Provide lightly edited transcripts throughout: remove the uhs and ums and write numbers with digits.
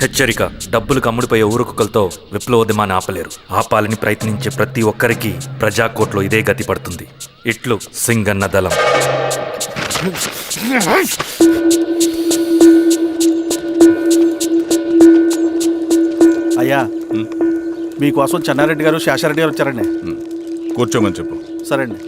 హెచ్చరిక: డబ్బులు కమ్ముడిపోయే ఊరుకుక్కలతో విప్లవోద్యమాన్ని ఆపలేరు. ఆపాలని ప్రయత్నించే ప్రతి ఒక్కరికి ప్రజాకోర్టులో ఇదే గతి పడుతుంది. ఇట్లు సింగన్న దళం. అయ్యా, మీకోసం చెన్నారెడ్డి గారు శేషారెడ్డి గారు వచ్చారండి. కూర్చోమని చెప్పు. సరే అండి.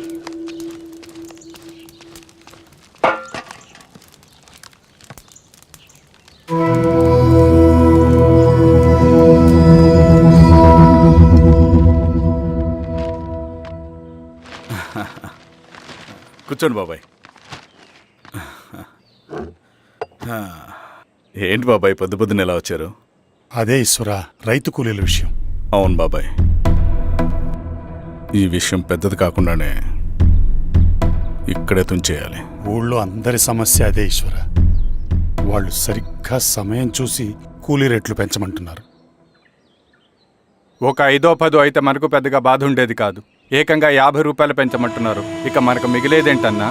కూర్చోండి బాబాయ్. ఏంటి బాబాయ్ పొద్దున ఎలా వచ్చారు? అదే ఈశ్వర, రైతు కూలీల విషయం. అవును బాబాయ్, ఈ విషయం పెద్దది కాకుండానే ఇక్కడే తుంచేయాలి. ఊళ్ళో అందరి సమస్య అదే ఈశ్వర. వాళ్ళు సరిగ్గా సమయం చూసి కూలీ రేట్లు పెంచమంటున్నారు. ఒక 5-10 అయితే మనకు పెద్దగా బాధ ఉండేది కాదు. ఏకంగా 50 రూపాయలు పెంచమంటున్నారు. ఇక మనకు మిగిలేదేంటన్నా?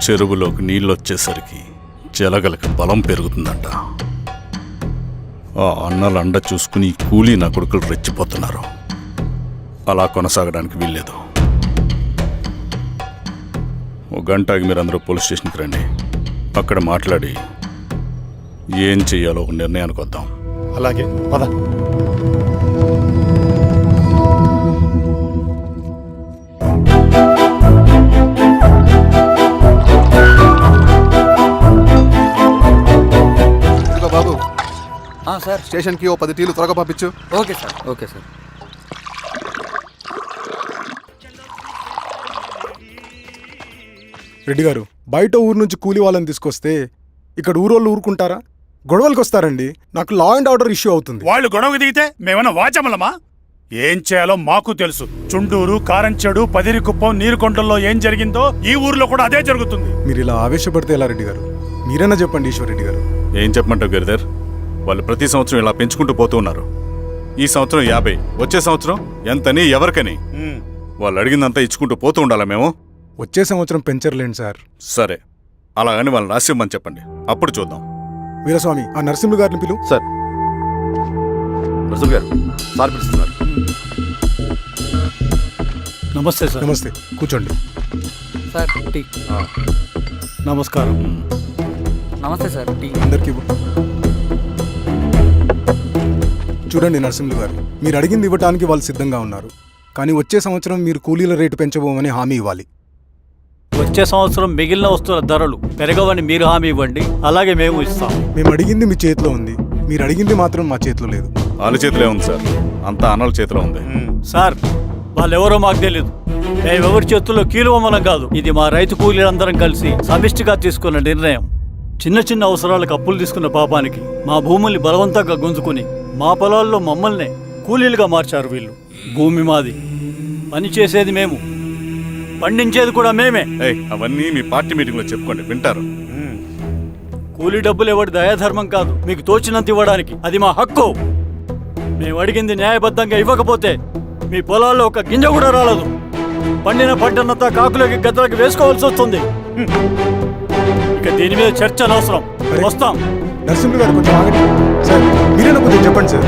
చెరువులోకి నీళ్ళు వచ్చేసరికి జలగలకి బలం పెరుగుతుందంట. ఆ అన్నల అండ చూసుకుని కూలీ నా కొడుకులు రెచ్చిపోతున్నారు. అలా కొనసాగడానికి వీల్లేదు. ఓ గంటకి మీరందరూ పోలీస్ స్టేషన్కి రండి. అక్కడ మాట్లాడి ఏం చెయ్యాలో ఒక నిర్ణయానికి వద్దాం. అలాగే పద. బాబు, సార్, స్టేషన్కి ఓ 10 టీలు త్వరగా పంపించు. Okay sir. Okay sir. Reddy గారు, బయట ఊరు నుంచి కూలి వాళ్ళని తీసుకొస్తే ఇక్కడ ఊరోళ్ళు ఊరుకుంటారా? గొడవలకు వస్తారండి. నాకు లా అండ్ ఆర్డర్ ఇష్యూ అవుతుంది. వాళ్ళు గొడవకు దిగితే మేమన్నా వాచమలమా? ఏం చేయాలో మాకు తెలుసు. చుండూరు, కారంచెడు, పదిరికుప్పం, నీరుకొండల్లో ఏం జరిగిందో ఈ ఊర్లో కూడా అదే జరుగుతుంది. మీరు ఇలా ఆవేశపడితే ఎలా రెడ్డి గారు? మీరైనా చెప్పండి ఈశ్వర్ రెడ్డి గారు. ఏం చెప్పమంటావు గిరిధర్? వాళ్ళు ప్రతి సంవత్సరం ఇలా పెంచుకుంటూ పోతూ ఉన్నారు. ఈ సంవత్సరం 50, వచ్చే సంవత్సరం ఎంతని, ఎవరికని వాళ్ళు అడిగిందంతా ఇచ్చుకుంటూ పోతూ ఉండాలా మేము? వచ్చే సంవత్సరం పెంచర్లేండి సార్. సరే, అలాగని వాళ్ళని రాసిమ్మని చెప్పండి, అప్పుడు చూద్దాం. వీరస్వామి, ఆ నరసింహులు గారిని పిలు. సార్, నరసింహ గారు సార్ పిలుస్తున్నారు. నమస్తే సార్. నమస్తే, కూర్చోండి. Sir tea. నమస్కారం. నమస్తే సార్. టీ అందరికీ చూడండి నరసింహులు గారు, మీరు అడిగింది ఇవ్వటానికి వాళ్ళు సిద్ధంగా ఉన్నారు. కానీ వచ్చే సంవత్సరం మీరు కూలీల రేటు పెంచబోమని హామీ ఇవ్వాలి. వచ్చే సంవత్సరం మిగిలిన వస్తువుల ధరలు పెరగవని మీరు హామీ ఇవ్వండి, అలాగే మేము ఇస్తాం. మేము అడిగింది మీ చేతిలో ఉంది, మీరు అడిగింది మాత్రం మా చేతిలో లేదు. వాళ్ళ చేతిలో ఉంది సార్, అంతా అన్నల చేతిలో ఉంది. సార్, వాళ్ళెవరో మాకు తెలియదు. మేమెవరి చేతుల్లో కీలువమలం కాదు. ఇది మా రైతు కూలీలందరం కలిసి సమిష్టిగా తీసుకున్న నిర్ణయం. చిన్న చిన్న అవసరాలకు అప్పులు తీసుకున్న పాపానికి మా భూముల్ని బలవంతంగా గుంజుకుని మా పొలాల్లో మమ్మల్నే కూలీలుగా మార్చారు వీళ్ళు. భూమి మాది, పని చేసేది మేము, పండించేది కూడా మేమే. అవన్నీ మీ పార్టీ మీటింగ్ లో చెప్పుకోండి, వింటారు. కూలీ డబ్బులు ఎవరి దయాధర్మం కాదు, మీకు తోచినంత ఇవ్వడానికి అది మా హక్కు. మేము అడిగింది న్యాయబద్ధంగా ఇవ్వకపోతే మీ పొలాల్లో ఒక గింజ కూడా రాలదు. పండిన పంటనంతా కాకులకి గద్దలకి వేసుకోవాల్సి వస్తుంది. ఇక దీని మీద చర్చ అనవసరం. వస్తాం. నరసింహులు గారు కొంచెం ఆగండి సార్. మీరైనా కొంచెం చెప్పండి సార్.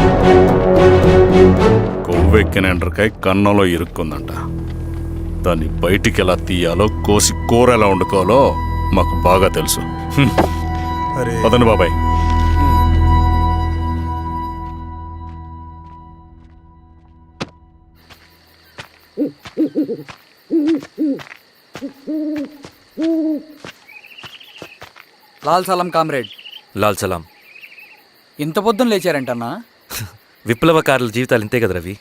కొవ్వెక్కిన ఎండ్రకాయ కన్నంలో ఇరుక్కుందంట. దాన్ని బయటికి ఎలా తీయాలో, కోసి కూర ఎలా వండుకోవాలో మాకు బాగా తెలుసు. పదండి బాబాయ్. లాల్ సలాం కామ్రేడ్. లాల్ సలాం. ఇంత పొద్దున లేచారంటన్నా? విప్లవకారుల జీవితాలు ఇంతే కదా రవి.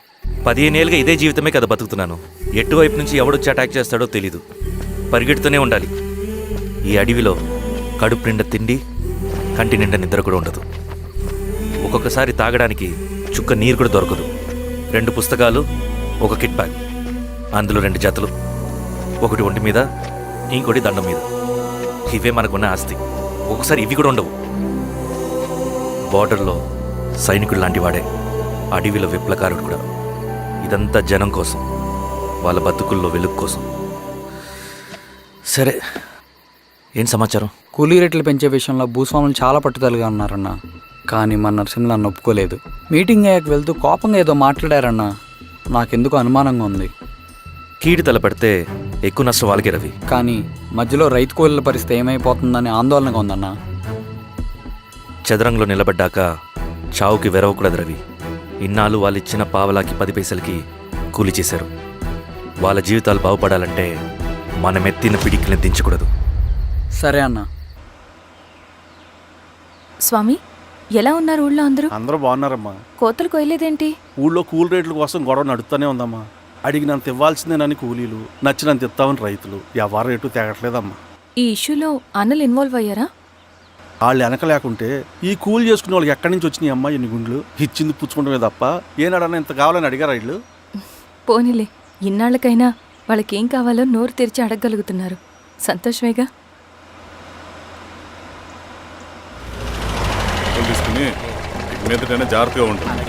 15 ఏళ్ళుగా ఇదే జీవితమే కదా బతుకుతున్నాను. ఎటువైపు నుంచి ఎవడొచ్చి అటాక్ చేస్తాడో తెలీదు. పరిగెడుతూనే ఉండాలి. ఈ అడవిలో కడుపు నిండా తిండి, కంటి నిండా నిద్ర కూడా ఉండదు. ఒక్కొక్కసారి తాగడానికి చుక్క నీరు కూడా దొరకదు. 2 పుస్తకాలు, ఒక కిట్ బ్యాగ్, అందులో 2 జతలు, ఒకటి ఒంటి మీద, ఇంకోటి దండం మీద. ఇవే మనకున్న ఆస్తి. ఒక్కొక్కసారి ఇవి కూడా ఉండవు. బార్డర్లో సైనికుడు లాంటి వాడే, అడవిలో విప్లవకారుడు కూడా. ఇదంతా జనం కోసం, వాళ్ళ బతుకుల్లో వెలుగు కోసం. సరే, ఏం సమాచారం? కూలీ రేట్లు పెంచే విషయంలో భూస్వాములు చాలా పట్టుదలగా ఉన్నారన్న. కానీ మన నరసింహ నన్ను ఒప్పుకోలేదు. మీటింగ్ అయ్యాక వెళ్తూ కోపంగా ఏదో మాట్లాడారన్న. నాకెందుకు అనుమానంగా ఉంది. కీడి తలపడితే ఎక్కువ నష్టం వాళ్ళకే రవి. కానీ మధ్యలో రైతు కూలీల పరిస్థితి ఏమైపోతుందని ఆందోళనగా ఉందన్న. చదరంగంలో నిలబడ్డాక చావుకి వెరవకూడదు రవి. ఇన్నాళ్ళు వాళ్ళు ఇచ్చిన పావలాకి 10 పైసలకి కూలి చేశారు. వాళ్ళ జీవితాలు బాగుపడాలంటే మనమెత్తిన పిడికిని దించకూడదు. సరే అన్న. స్వామి, ఎలా ఉన్నారు ఊళ్ళో అందరూ? అందరూ బాగున్నారమ్మా. కోతలు కొయ్యలేదేంటి? ఊళ్ళో కూలి రేట్ల కోసం గొడవ నడుస్తూనే ఉందమ్మా. అడిగినంత ఇవ్వాల్సిందేనని కూలీలు, నచ్చినంత ఇస్తామని రైతులు. ఎవరు రేటు తేగట్లేదమ్మా. ఈ ఇష్యూలో అన్నలు ఇన్వాల్వ్ అయ్యారా? వాళ్ళు వెనక లేకుంటే ఈ కూలి చేసుకునే వాళ్ళకి ఎక్కడి నుంచి వచ్చినాయి అమ్మా ఎన్ని గుండ్లు? ఇచ్చింది పుచ్చుకుంటమే తప్ప ఏనాడన్నా ఇంత కావాలని అడిగారు వీళ్ళు. పోనీలే, ఇన్నాళ్ళకైనా వాళ్ళకేం కావాలో నోరు తెరిచి అడగగలుగుతున్నారు. సంతోషమేగా. తీసుకుని మీదటైనా జాగ్రత్తగా ఉంటుంది.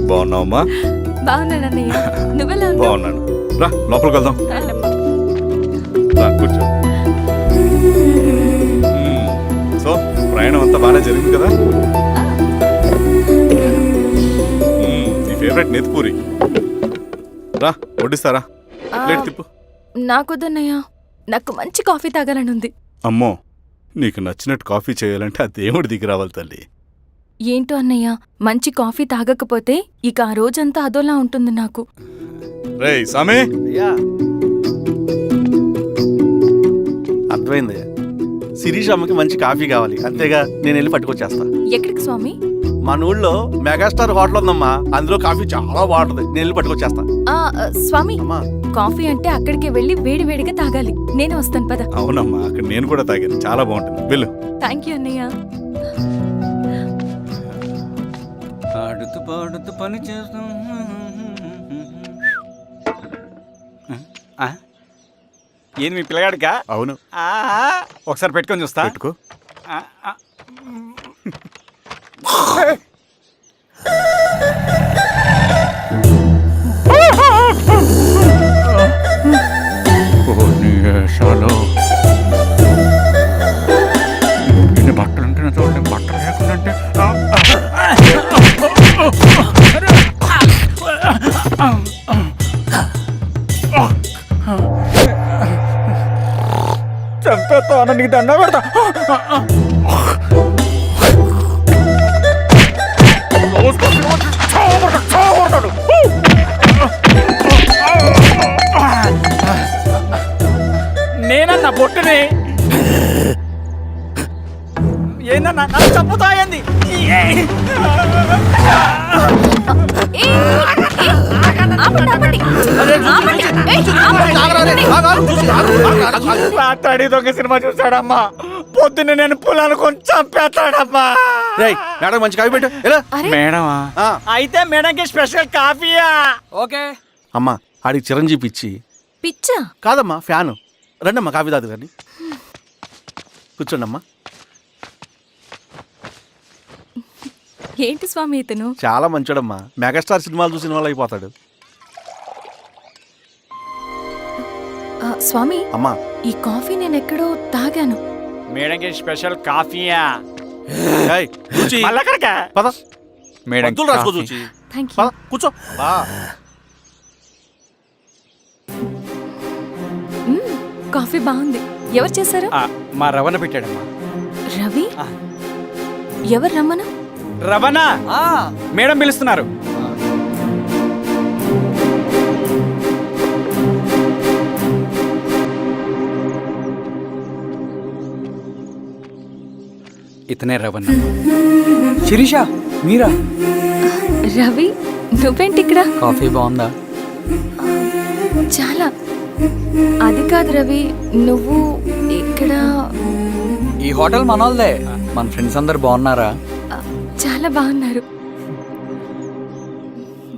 బాగున్నావమ్మా? బాగున్నానన్నయ్య, నువ్వెలా ఉన్నావు? బాగున్నాను. రా లోపలికి వెళ్దాం. రా కూర్చో. సో ప్రయాణం అంతా బాగానే జరిగింది కదా? నీ ఫేవరెట్ నెత్తిపూరి. రా వడ్డిస్తారా? ప్లేట్ తిప్పు. నాకొద్దన్నయ్య, నాకు మంచి కాఫీ తాగాలని ఉంది. అమ్మో, నీకు నచ్చినట్టు కాఫీ చేయాలంటే ఆ దేవుడి దిగి రావాలి తల్లి. ఏంటో అన్నయ్య, మంచి కాఫీ తాగకపోతే ఇక ఆ రోజంతా అదోలా ఉంటుంది నాకు. రేయ్ సామే, అయ్యా అర్థమైందయ్యా. శిరీష్ అమ్మకి మంచి కాఫీ కావాలి, అంతేగా నేను వెళ్ళి పట్టుకొచ్చేస్తా. ఎక్కడికి స్వామి? మన ఊళ్ళో మెగాస్టార్ హోటల్ ఉందమ్మా, అందులో కాఫీ చాలా బాగుంటుంది. నేను వెళ్ళి పట్టుకొచ్చేస్తా. స్వామి, అమ్మా కాఫీ అంటే అక్కడికి వెళ్ళి వేడి వేడిగా తాగాలి. నేను వస్తాను పద. అవునమ్మా, అక్కడ నేను కూడా తాగాను, చాలా బాగుంటుంది. వెళ్ళు. థ్యాంక్ యూ అన్నయ్య. ఆడుతూ పాడుతూ పని చేస్తాం. ఏంది మీ పిల్లగాడికా? అవును, ఒకసారి పెట్టుకొని చూస్తా. పెట్టుకో. బట్టలు ఉంటే చూడండి, బట్టలు లేకుంటే చంపేస్తా. నీకు దండ పెడతా. నేనన్నా బొట్టుని ఏందన్నా నన్ను చంపుతాయంది. మాట్లాడి దొంగ సినిమా చూసాడమ్మా. పొద్దున్న నేను పొలాన్ని కొంచెం చంపేస్తాడమ్మా. మేడం మంచి కాఫీ పెట్టు. ఎలా మేడమా? అయితే మేడంకి స్పెషల్ కాఫీయా? ఓకే. అమ్మా ఆడికి చిరంజీవి ఇచ్చి. పిచ్చా? కాదమ్మా, ఫ్యాను. రండమ్మా కాఫీ తాదు కానీ. కూర్చోండి అమ్మా. ఏంటి స్వామి ఇతను? చాలా మంచోడమ్మా, మెగాస్టార్ సినిమాలు చూసిన వాళ్ళు అయిపోతాడు. స్వామి, అమ్మా ఈ కాఫీ నేను ఎక్కడో తాగాను. మేడంకి స్పెషల్ కాఫీయా? ఏయ్, చూచి. పద. మందులు రాసుకో చూచి. Thank you. పద కూర్చో. కాఫీ బాగుంది. ఎవరు చేశారు? మా రవణ పెట్టాడమ్మా. రవి? ఎవరు రమ్మను? రవణ మేడం పిలుస్తున్నారు. ఇతనే రవణ. శిరీష, మీరా? రవి, నువ్వేంటి ఇక్కడ? కాఫీ బాగుందా? చాలా. అది కాదు రవి, నువ్వు ఇక్కడ. ఈ హోటల్ మనోల్దే. మన ఫ్రెండ్స్ అందరు బాగున్నారా? చాలా బాగున్నారు.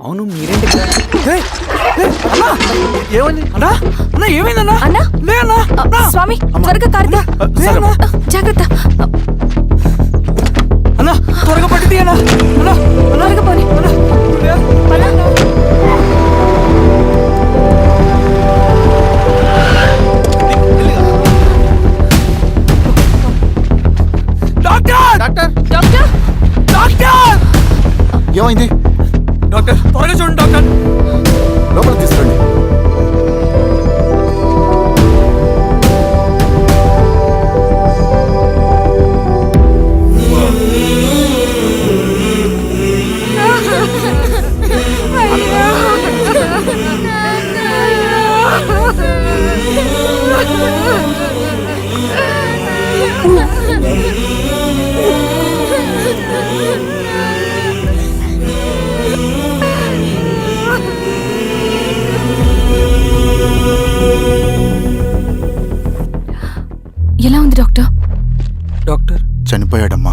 అవును, మీరేంటి ఇక్కడ? ఏమైంది అన్నా, అన్నా ఏమైందన్నా? అన్నా, లే అన్నా. స్వామి త్వరగా కారుతా. జాగ్రత్త అన్నా, త్వరగా పట్టిది అన్నా. త్వరగా పోనీ. ఏమైంది? డాక్టర్ త్వరగా చూడండి డాక్టర్. లోపలికి తీసుకురండి. ఎలా ఉంది డాక్టర్? డాక్టర్ చనిపోయాడమ్మా.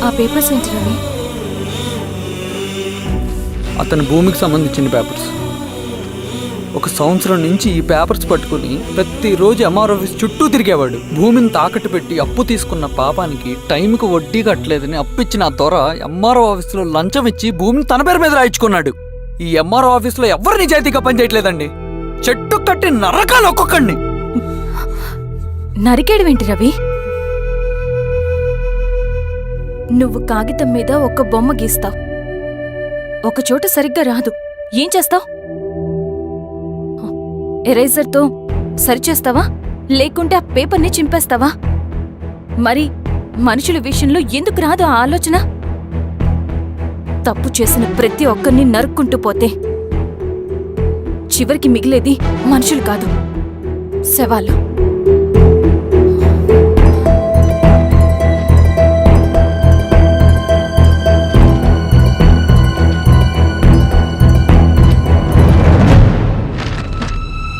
ఆ పేపర్స్ ఏంటి రవి? అతని భూమికి సంబంధించిన పేపర్స్. ఒక సంవత్సరం నుంచి ఈ పేపర్స్ పట్టుకుని ప్రతిరోజు ఎంఆర్ ఆఫీస్ చుట్టూ తిరిగేవాడు. భూమిని తాకట్టు పెట్టి అప్పు తీసుకున్న పాపానికి టైంకి వడ్డీ కట్టలేదని అప్పిచ్చిన ఆ దొర ఎంఆర్ఓ ఆఫీస్లో లంచం ఇచ్చి భూమిని తన పేరు మీద రాయించుకున్నాడు. ఈ ఎంఆర్ఓ ఆఫీస్లో ఎవరు నిజాయితీగా పనిచేయట్లేదండి. చెట్టు కట్టి నరకాలు ఒక్కొక్కడిని. నరికేయడం ఏంటి రవి? నువ్వు కాగితం మీద ఒక బొమ్మ గీస్తావు, ఒక చోట సరిగ్గా రాదు, ఏం చేస్తావు? ఎరేజర్తో సరిచేస్తావా, లేకుంటే ఆ పేపర్ని చింపేస్తావా? మరి మనుషుల విషయంలో ఎందుకు రాదు ఆ ఆలోచన? తప్పు చేసిన ప్రతి ఒక్కరిని నరుక్కుంటూ పోతే చివరికి మిగిలేది మనుషులు కాదు, శవాలు.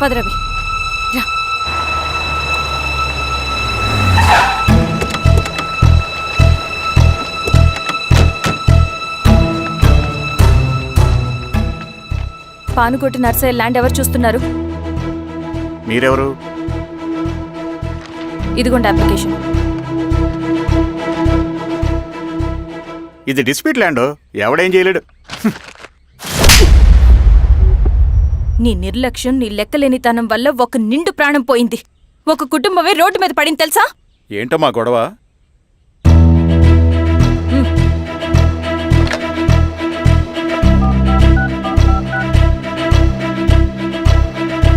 పదరవి రా. పానుకోటి నర్సయ్య ల్యాండ్ ఎవరు చూస్తున్నారు? మీరెవరు? ఇదిగోండి అప్లికేషన్. ఇది డిస్ప్యూట్ ల్యాండ్, ఎవడేం చేయలేడు. నీ నిర్లక్ష్యం, నీ లెక్కలేనితనం వల్ల ఒక నిండు ప్రాణం పోయింది. ఒక కుటుంబమే రోడ్డు మీద పడింది తెలుసా? ఏంటో మా గొడవ?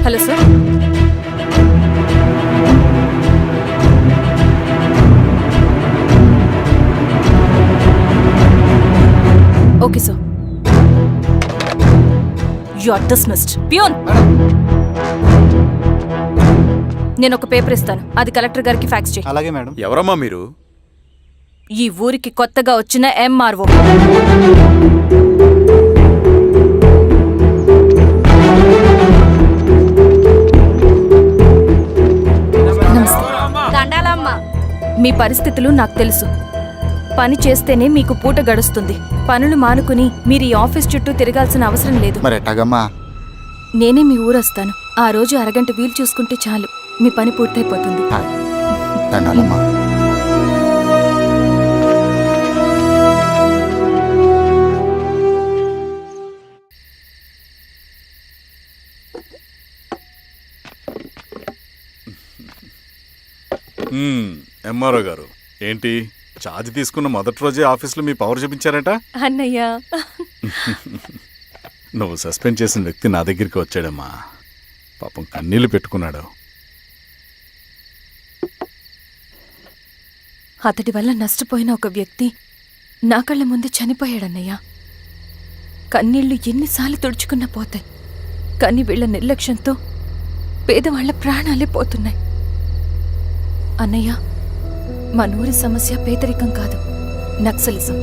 Hello sir. Okay sir. You are dismissed. Peon, నేను ఒక పేపర్ ఇస్తాను, అది కలెక్టర్ గారికి ఫ్యాక్స్ చేయి. అలాగే మేడం. ఎవరమ్మా మీరు? ఈ ఊరికి కొత్తగా వచ్చిన ఎంఆర్ఓ. మీ పరిస్థితులు నాకు తెలుసు. పని చేస్తేనే మీకు పూట గడుస్తుంది. పనులు మానుకుని మీరు ఈ ఆఫీస్ చుట్టూ తిరగాల్సిన అవసరం లేదు. మరి ఎట్టాగమ్మా? నేనే మీ ఊరొస్తాను. ఆ రోజు అరగంట వీలు చూసుకుంటే చాలు, మీ పని పూర్తయిపోతుంది. దండాలమ్మా. ఎంఆర్ఓ గారు ఏంటి ఛార్జ్ తీసుకున్న మొదటి రోజే ఆఫీస్లో మీ పవర్ చూపించారట? అన్నయ్య, నువ్వు సస్పెండ్ చేసిన వ్యక్తి నా దగ్గరికి వచ్చాడమ్మా. పాపం కన్నీళ్లు పెట్టుకున్నాడు. అతడి వల్ల నష్టపోయిన ఒక వ్యక్తి నా కళ్ళ ముందు చనిపోయాడన్నయ్య. కన్నీళ్లు ఎన్నిసార్లు తుడుచుకున్నా పోతాయి, కానీ వీళ్ల నిర్లక్ష్యంతో పేదవాళ్ల ప్రాణాలే పోతున్నాయి. అన్నయ్య, మా నూరి సమస్య పేదరికం కాదు, నక్సలిజం.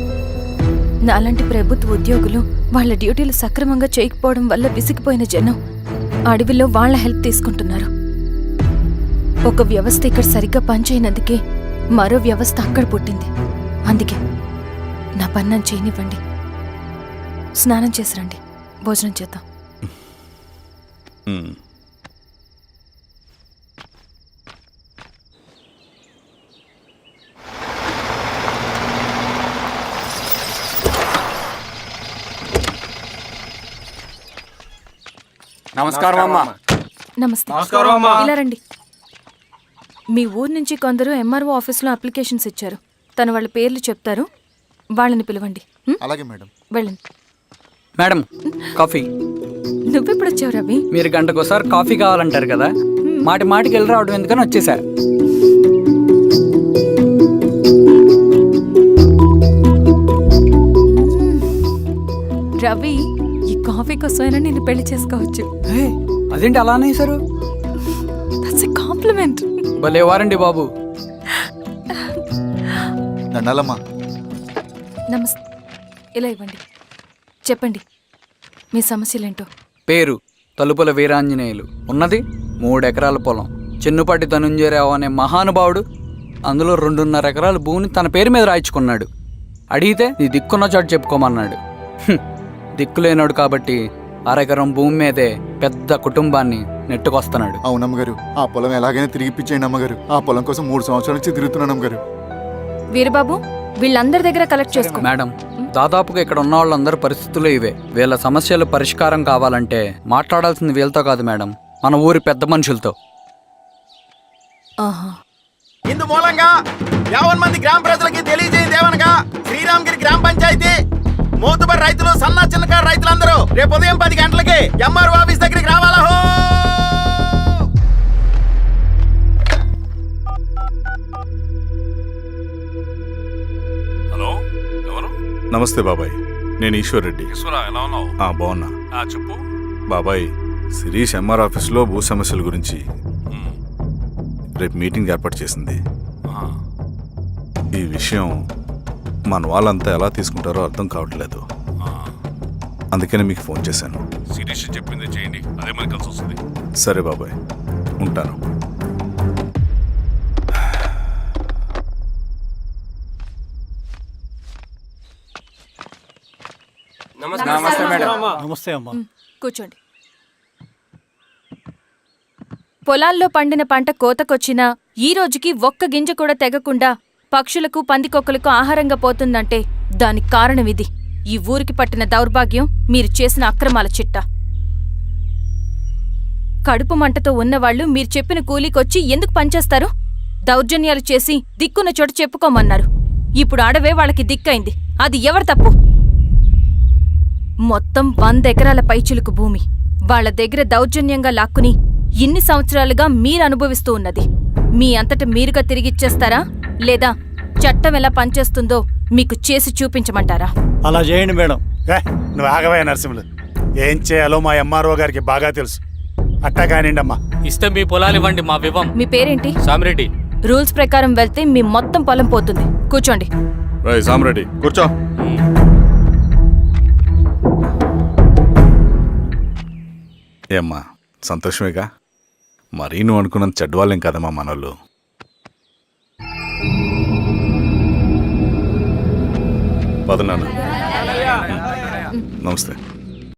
నాలాంటి ప్రభుత్వ ఉద్యోగులు వాళ్ళ డ్యూటీలు సక్రమంగా చేయకపోవడం వల్ల విసిగిపోయిన జనం అడవిలో వాళ్ల హెల్ప్ తీసుకుంటున్నారు. ఒక వ్యవస్థ ఇక్కడ సరిగ్గా పనిచేయనందుకే మరో వ్యవస్థ అక్కడ పుట్టింది. అందుకే నా పన్నం చేయనివ్వండి. స్నానం చేసిరండి, భోజనం చేద్దాం. నమస్కారం అమ్మా. నమస్తే. ఇలా రండి. మీ ఊరు నుంచి కొందరు ఎంఆర్ఓ ఆఫీస్లో అప్లికేషన్స్ ఇచ్చారు. తను వాళ్ళ పేర్లు చెప్తారు, వాళ్ళని పిలవండి. అలాగే మేడం. వెళ్ళండి. Madam coffee. నువ్వెప్పుడు వచ్చావు రవి? మీరు గంటకోసారి కాఫీ కావాలంటారు కదా, మాటి మాటికి వెళ్ళి రావడం ఎందుకని వచ్చేసా. రవి, ఈ కాఫీ కోసమైనా నేను పెళ్లి చేసుకోవచ్చు. అదేంటి అలా అనేసారు? That's a compliment. భలే వారండి బాబు. దండాలమ్మా. నమస్తే. ఇలా ఇవ్వండి. చెప్పండి మీ సమస్యలేంటో. పేరు తలుపుల వీరాంజనేయులు, ఉన్నది 3 ఎకరాల పొలం. చెన్నుపాటి ధనుంజయరావు అనే మహానుభావుడు అందులో 2.5 ఎకరాల భూమిని తన పేరు మీద రాయించుకున్నాడు. అడిగితే నీ దిక్కున్న చోటు చెప్పుకోమన్నాడు. దిక్కులేనాడు కాబట్టి 1/2 ఎకరం భూమి మీదే పెద్ద కుటుంబాన్ని నెట్టుకొస్తున్నాడు. అవునమ్మగారు, ఆ పొలం ఎలాగైనా తిరిగి ఇప్పించేయండి అమ్మగారు. ఆ పొలం కోసం 3 సంవత్సరాల నుంచి తిరుగుతున్నాను అమ్మగారు. వీరబాబు, వీళ్ళందరి దగ్గర కలెక్ట్ చేసుకో. మేడం, దాదాపుగా ఇక్కడ ఉన్న వాళ్ళందరి పరిస్థితులు ఇవే. వీళ్ళ సమస్యలు పరిష్కారం కావాలంటే మాట్లాడాల్సింది వీళ్ళతో కాదు మేడం, మన ఊరి పెద్ద మనుషులతో. ఆహా. ఇందు మూలంగా 50 మంది గ్రామ ప్రజలకి తెలియజేయదేవనగా శ్రీరామగిరి గ్రామ పంచాయతీ మోతుబడి రైతులు, సన్న చిన్నకారు రైతులందరూ రేపు ఉదయం 10 గంటలకి ఎంఆర్ఓ ఆఫీస్ దగ్గరికి రావాలా. హలో, ఎవరు? నమస్తే బాబాయ్, నేను ఈశ్వర్ రెడ్డి. ఎలా ఉన్నావు? బాగున్నా. చెప్పు. బాబాయ్, శిరీష్ ఎంఆర్ ఆఫీస్లో భూ సమస్యల గురించి రేపు మీటింగ్ ఏర్పాటు చేసింది. ఈ విషయం మన వాళ్ళంతా ఎలా తీసుకుంటారో అర్థం కావట్లేదు. అందుకనే మీకు ఫోన్ చేశాను. శిరీష్ చెప్పింది చేయండి, అదే మనకి కలిసి వస్తుంది. సరే బాబాయ్, ఉంటాను. నమస్తే మేడం. నమస్తే అమ్మా. కూర్చోండి. పొలాల్లో పండిన పంట కోతకొచ్చినా ఈ రోజుకి ఒక్క గింజ కూడా తెగకుండా పక్షులకు, పందికొక్కలకు ఆహారంగా పోతుందంటే దానికి కారణం ఇది. ఈ ఊరికి పట్టిన దౌర్భాగ్యం మీరు చేసిన అక్రమాల చిట్టా. కడుపు మంటతో ఉన్నవాళ్లు మీరు చెప్పిన కూలీకొచ్చి ఎందుకు పనిచేస్తారు? దౌర్జన్యాలు చేసి దిక్కున్న చోట చెప్పుకోమన్నారు. ఇప్పుడు అడవే వాళ్ళకి దిక్కైంది. అది ఎవరి తప్పు? మొత్తం 100 ఎకరాల పైచిలుకు భూమి వాళ్ల దగ్గర దౌర్జన్యంగా లాక్కుని ఇన్ని సంవత్సరాలుగా మీరు అనుభవిస్తూ ఉన్నది. మీ అంతట మీరుగా తిరిగిచ్చేస్తారా, లేదా చట్టం ఎలా పనిచేస్తుందో మీకు చేసి చూపించమంటారా? అలా చేయండి మేడం. నువ్వు ఆగవే నరసింహులు. ఏం చేయాలో మా ఎంఆర్ఓ గారికి బాగా తెలుసు. అట్టా కానివ్వండమ్మా. ఇస్తే మీ పొలాలు ఇవ్వండి, మా వివం. మీ పేరేంటి? సామిరెడ్డి. రూల్స్ ప్రకారం వెళ్తే మీ మొత్తం పొలం పోతుంది. కూర్చోండి. సామిరెడ్డి కూర్చో. ఏమ్మా, సంతోషమేగా? మరీ నువ్వు అనుకున్నంత చెడ్డవాళ్ళేం కదమ్మా మనోళ్ళు. పద నాన్న. నమస్తే.